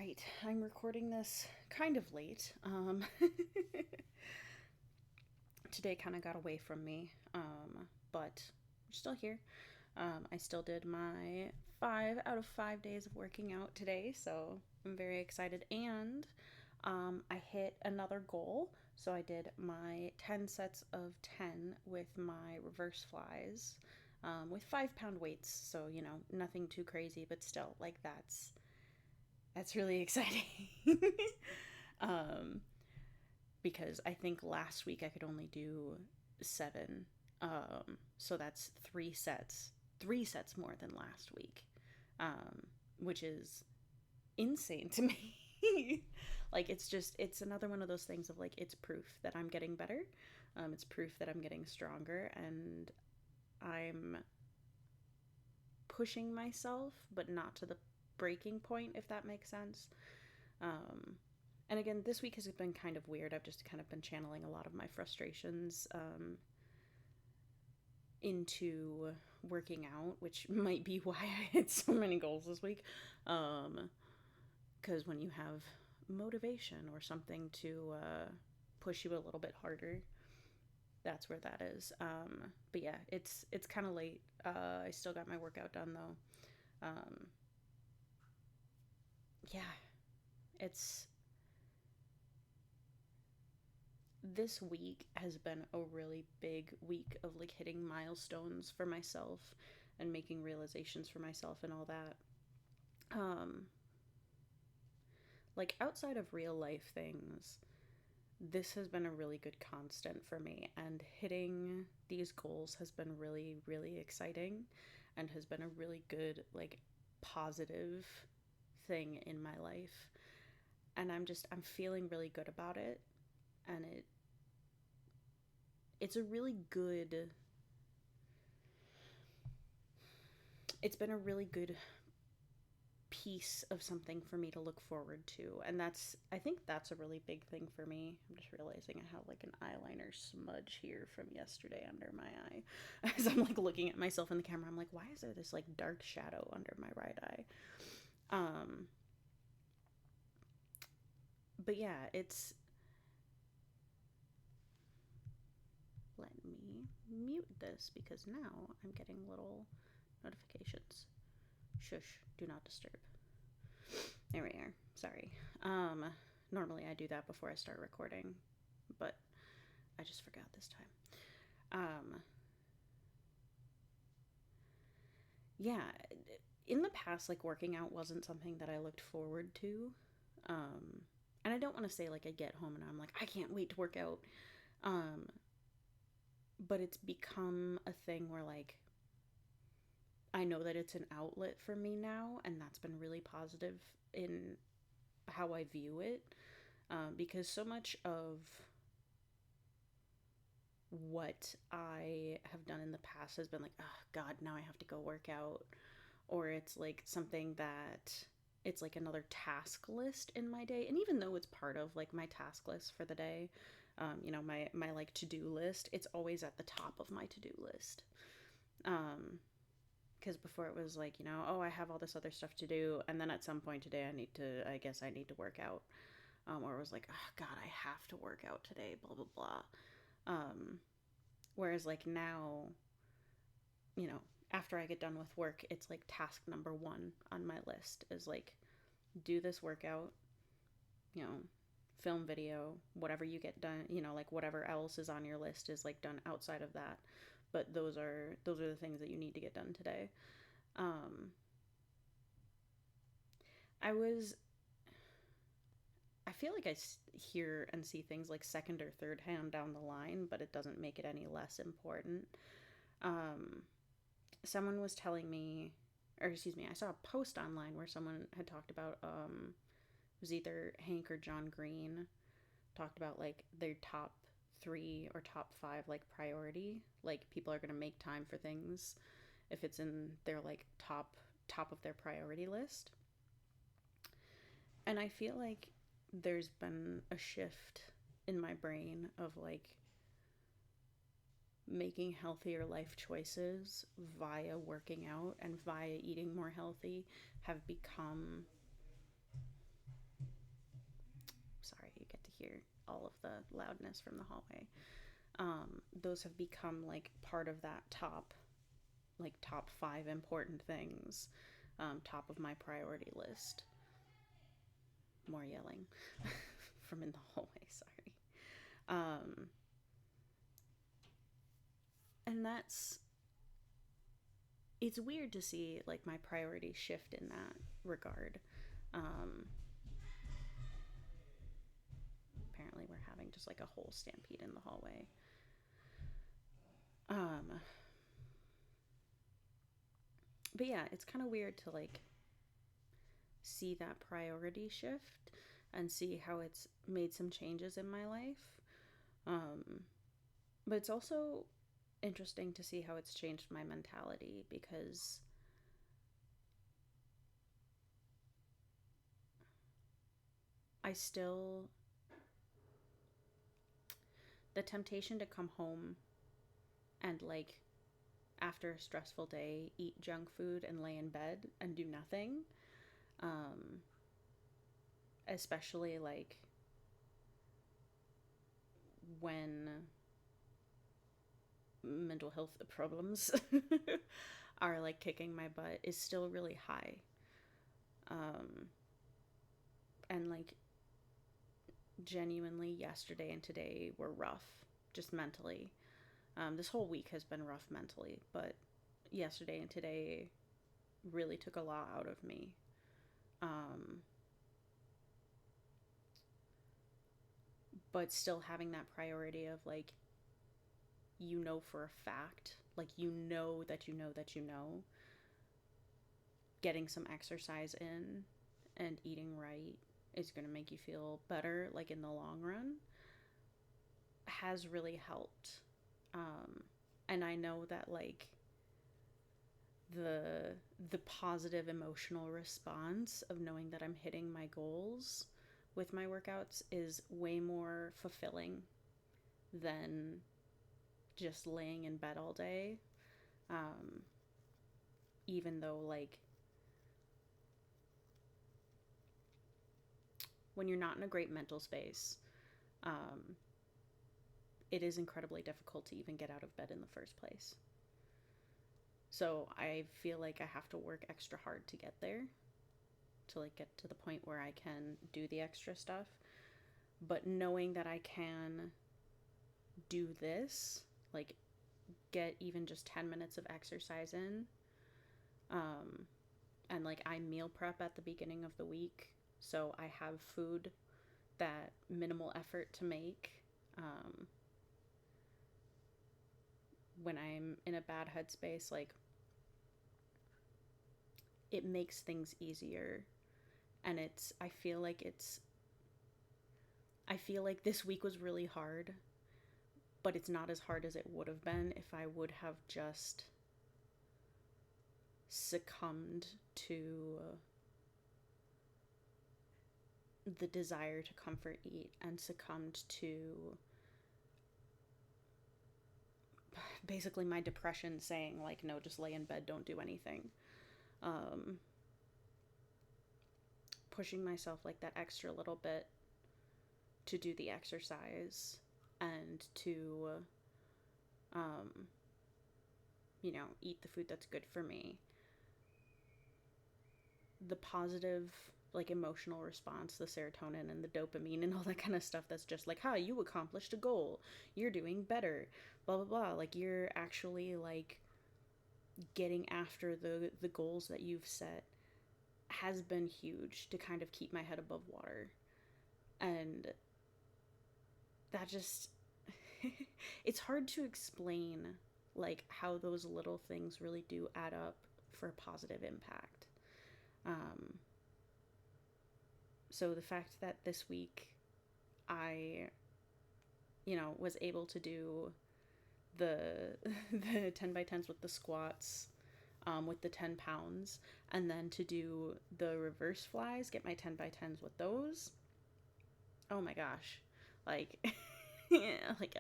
right. I'm recording this kind of late. Today kind of got away from me, but we're still here. I still did my 5 out of 5 days of working out today, so I'm very excited. And I hit another goal. So I did my 10 sets of 10 with my reverse flies with 5 pound weights. So, nothing too crazy, but still, like, that's really exciting. um, because I think last week I could only do 7. So that's 3 sets more than last week, which is insane to me. Like, it's another one of those things of like, it's proof that I'm getting better. It's proof that I'm getting stronger, and I'm pushing myself, but not to the breaking point, if that makes sense. And again, this week has been kind of weird. I've just kind of been channeling a lot of my frustrations into working out, which might be why I hit so many goals this week. Because when you have motivation or something to push you a little bit harder, that's where that is. But yeah, it's kind of late. I still got my workout done though. Um, yeah, it's this week has been a really big week of like hitting milestones for myself and making realizations for myself and all that. Um, like, outside of real life things, this has been a really good constant for me, and hitting these goals has been really, really exciting and has been a really good, like, positive thing in my life. And I'm feeling really good about it, and it's a really good it's been a really good piece of something for me to look forward to. And I think that's a really big thing for me. I'm just realizing I have like an eyeliner smudge here from yesterday under my eye. As I'm like looking at myself in the camera, I'm like, why is there this like dark shadow under my right eye? Um but yeah, it's let me mute this because now I'm getting little notifications. Shush, do not disturb. There we are. Sorry. Normally I do that before I start recording, but I just forgot this time. Um, yeah, in the past, like, working out wasn't something that I looked forward to. And I don't want to say like I get home and I'm like, I can't wait to work out. Um, but it's become a thing where like I know that it's an outlet for me now, and that's been really positive in how I view it. Because so much of what I have done in the past has been like, oh God, now I have to go work out. Or it's like something that it's like another task list in my day. And even though it's part of like my task list for the day, my like to-do list, it's always at the top of my to-do list. Because before it was like, oh, I have all this other stuff to do. And then at some point today, I guess I need to work out. Or it was like, oh God, I have to work out today, blah, blah, blah. Whereas like now, after I get done with work, it's like task number one on my list is like, do this workout, you know, film video, whatever you get done, like whatever else is on your list is like done outside of that. But those are the things that you need to get done today. Um, I was, I feel like hear and see things like second or third hand down the line, but it doesn't make it any less important. Someone was telling me, or excuse me, I saw a post online where someone had talked about it was either Hank or John Green talked about like their top 3 or top 5 like priority, like people are going to make time for things if it's in their like top of their priority list. And I feel like there's been a shift in my brain of like making healthier life choices via working out and via eating more healthy have become hear all of the loudness from the hallway. Those have become like part of that top 5 important things, top of my priority list. More yelling from in the hallway, sorry. Um, and it's weird to see like my priorities shift in that regard. Um, Apparently, we're having just like a whole stampede in the hallway. Um, but yeah, it's kind of weird to like see that priority shift and see how it's made some changes in my life. Um, but it's also interesting to see how it's changed my mentality because I still, the temptation to come home and like after a stressful day eat junk food and lay in bed and do nothing, um, especially like when mental health problems are like kicking my butt, is still really high. Um, and like genuinely, yesterday and today were rough, just mentally. This whole week has been rough mentally, but yesterday and today really took a lot out of me. Um, but still having that priority of like, you know, for a fact, like, you know that you know that you know, getting some exercise in and eating right is going to make you feel better, like, in the long run, has really helped. Um, and I know that, like, the the positive emotional response of knowing that I'm hitting my goals with my workouts is way more fulfilling than just laying in bed all day. Um, Even though, like, when you're not in a great mental space, um, it is incredibly difficult to even get out of bed in the first place. So I feel like I have to work extra hard to get there, to like get to the point where I can do the extra stuff. But knowing that I can do this, like get even just 10 minutes of exercise in, um, and like I meal prep at the beginning of the week, so I have food that minimal effort to make. Um, when I'm in a bad headspace, like, it makes things easier. And I feel like this week was really hard, but it's not as hard as it would have been if I would have just succumbed to the desire to comfort eat and succumbed to basically my depression saying, like, no, just lay in bed, don't do anything. Um, Pushing myself like that extra little bit to do the exercise and to, um, eat the food that's good for me. The positive, like, emotional response, the serotonin and the dopamine and all that kind of stuff, that's just like, hi, you accomplished a goal, you're doing better, blah blah blah, like, you're actually like getting after the goals that you've set, has been huge to kind of keep my head above water. And that just it's hard to explain, like, how those little things really do add up for a positive impact. um so the fact that this week I, was able to do the the 10 by 10s with the squats, with the 10 pounds, and then to do the reverse flies, get my 10 by 10s with those. Oh my gosh. Like, yeah, like,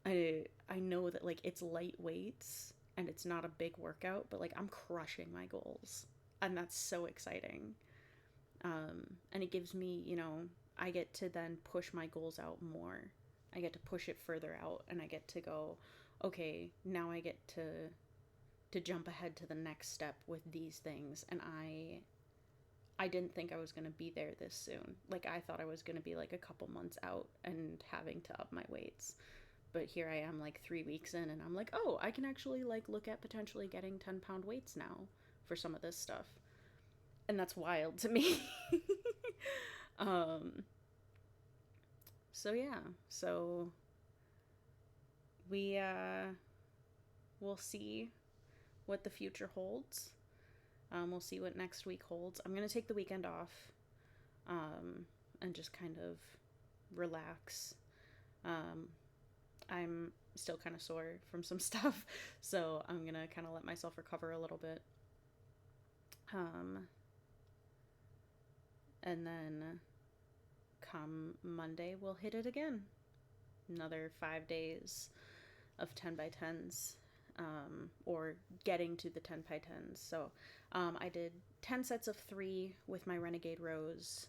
I know that, like, it's light weights and it's not a big workout, but like, I'm crushing my goals. And that's so exciting. And it gives me, I get to then push my goals out more. I get to push it further out, and I get to go, okay, now I get to jump ahead to the next step with these things. And I didn't think I was going to be there this soon. Like, I thought I was going to be like a couple months out and having to up my weights. But here I am like 3 weeks in, and I'm like, oh, I can actually like look at potentially getting 10-pound weights now for some of this stuff. And that's wild to me. um so yeah, so we we'll see what the future holds. We'll see what next week holds. I'm gonna take the weekend off, and just kind of relax. I'm still kind of sore from some stuff, so I'm gonna kind of let myself recover a little bit. And then come Monday, we'll hit it again. Another 5 days of 10 by 10s, or getting to the 10 by 10s. So I did 10 sets of 3 with my Renegade rows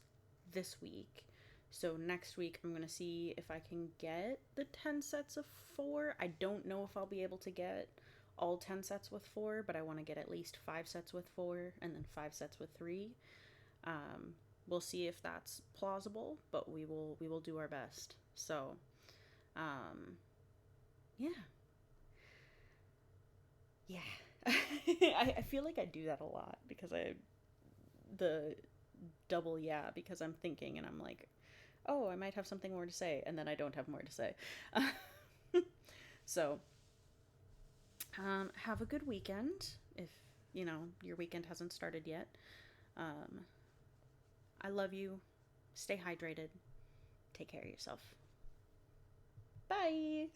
this week. So next week I'm going to see if I can get the 10 sets of 4. I don't know if I'll be able to get all 10 sets with 4, but I want to get at least 5 sets with 4 and then 5 sets with 3. We'll see if that's plausible, but we will do our best. So, yeah. I feel like I do that a lot because the double because I'm thinking and I'm like, oh, I might have something more to say, and then I don't have more to say. So, have a good weekend if, your weekend hasn't started yet. I love you. Stay hydrated. Take care of yourself. Bye.